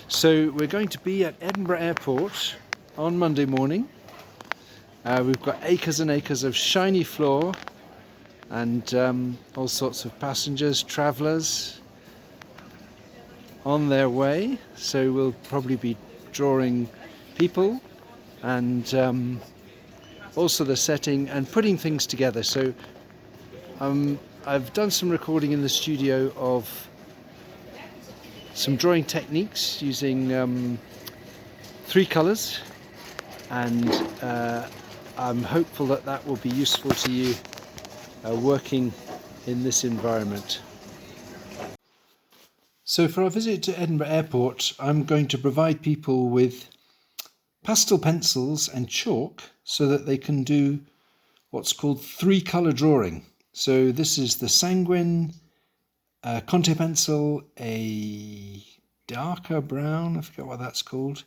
So we're going to be at Edinburgh Airport on Monday morning. We've got acres and acres of shiny floor and all sorts of passengers, travellers on their way. So we'll probably be drawing people and also the setting and putting things together. So I've done some recording in the studio of some drawing techniques using 3 colours, and I'm hopeful that that will be useful to you working in this environment. So for our visit to Edinburgh Airport, I'm going to provide people with pastel pencils and chalk so that they can do what's called 3 colour drawing. So this is the sanguine, Conte pencil, a darker brown, I forget what that's called,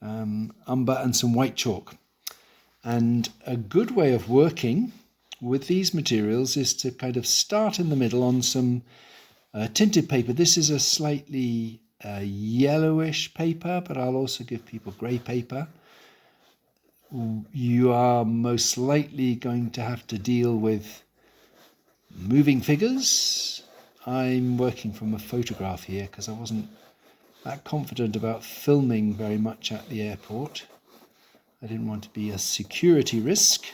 umber, and some white chalk. And a good way of working with these materials is to kind of start in the middle on some tinted paper. This is a slightly yellowish paper, but I'll also give people grey paper. You are most likely going to have to deal with moving figures. I'm working from a photograph here because I wasn't that confident about filming very much at the airport. I didn't want to be a security risk.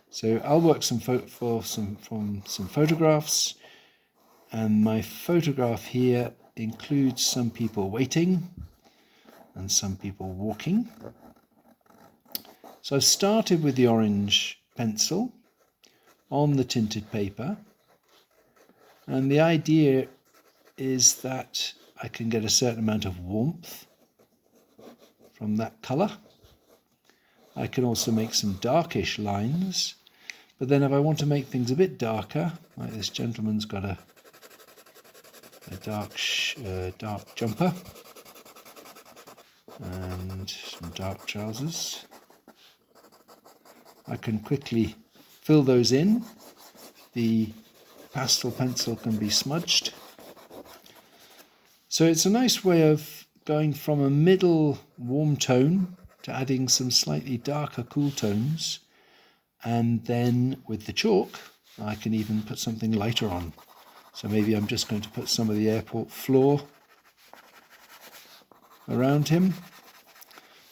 So I'll work some photographs, and my photograph here includes some people waiting and some people walking. So I've started with the orange pencil on the tinted paper, and the idea is that I can get a certain amount of warmth from that colour. I can also make some darkish lines, but then if I want to make things a bit darker, like this gentleman's got a dark jumper and some dark trousers, I can quickly fill those in. The pastel pencil can be smudged. So it's a nice way of going from a middle warm tone to adding some slightly darker cool tones, and then with the chalk I can even put something lighter on. So maybe I'm just going to put some of the airport floor around him,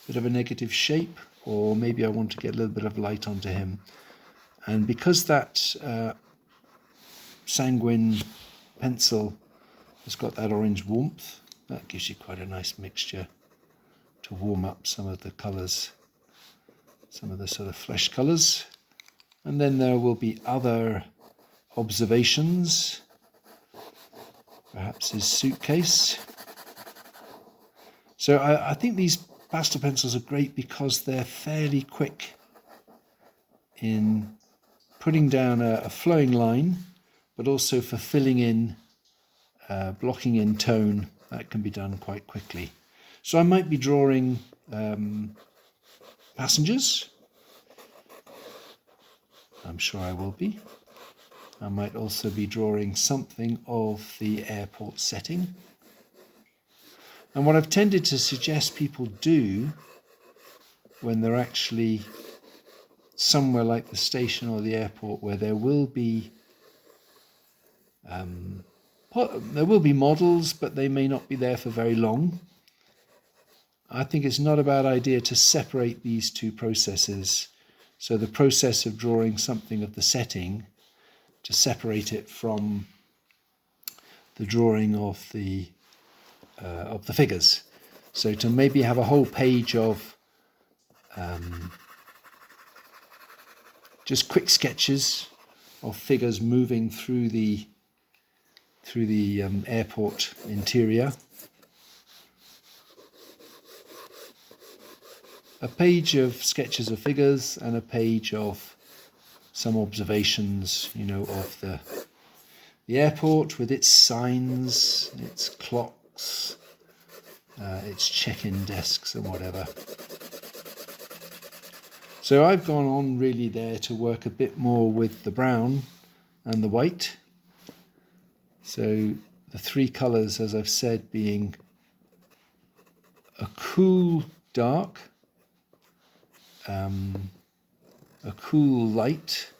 bit of a negative shape, or maybe I want to get a little bit of light onto him. And because that sanguine pencil has got that orange warmth, that gives you quite a nice mixture to warm up some of the colours, some of the sort of flesh colours. And then there will be other observations, perhaps his suitcase. So I think these pastel pencils are great because they're fairly quick in putting down a flowing line, but also for filling in, blocking in tone. That can be done quite quickly. So I might be drawing passengers. I'm sure I will be. I might also be drawing something of the airport setting. And what I've tended to suggest people do when they're actually somewhere like the station or the airport where there will be models, but they may not be there for very long. I think it's not a bad idea to separate these two processes. So the process of drawing something of the setting, to separate it from the drawing of the figures. So to maybe have a whole page of just quick sketches of figures moving through the airport interior. A page of sketches of figures and a page of some observations, of the airport with its signs, its clocks, its check-in desks and whatever. So I've gone on really there to work a bit more with the brown and the white. So the 3 colours, as I've said, being a cool dark, a cool light,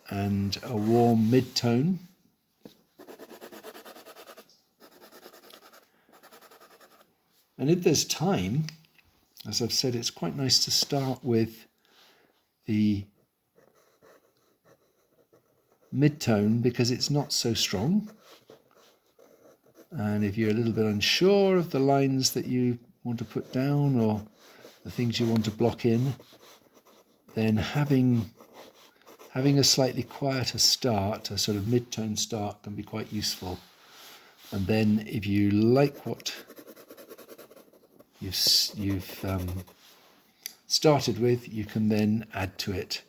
and a warm mid-tone. And if there's time, as I've said, it's quite nice to start with the mid-tone because it's not so strong. And if you're a little bit unsure of the lines that you want to put down or the things you want to block in, then having a slightly quieter start, a sort of mid-tone start, can be quite useful. And then if you like what you've started with, you can then add to it.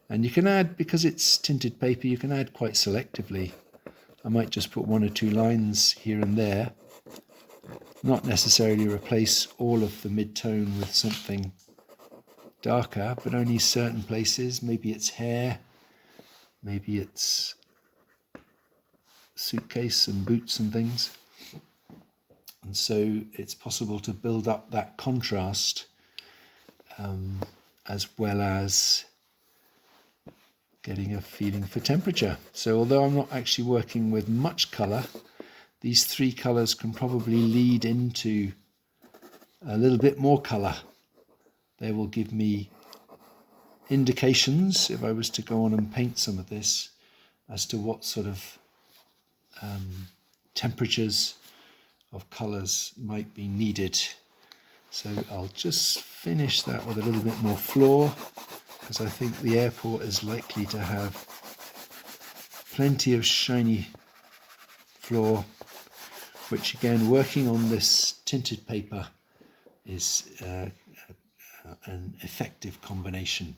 And you can add, because it's tinted paper, you can add quite selectively. I might just put 1 or 2 lines here and there, not necessarily replace all of the mid-tone with something darker, but only certain places. Maybe it's hair, maybe it's suitcase and boots and things. And so it's possible to build up that contrast as well as getting a feeling for temperature. So although I'm not actually working with much colour, these 3 colours can probably lead into a little bit more colour. They will give me indications, if I was to go on and paint some of this, as to what sort of temperatures of colours might be needed. So I'll just finish that with a little bit more floor, because I think the airport is likely to have plenty of shiny floor, which again, working on this tinted paper is an effective combination.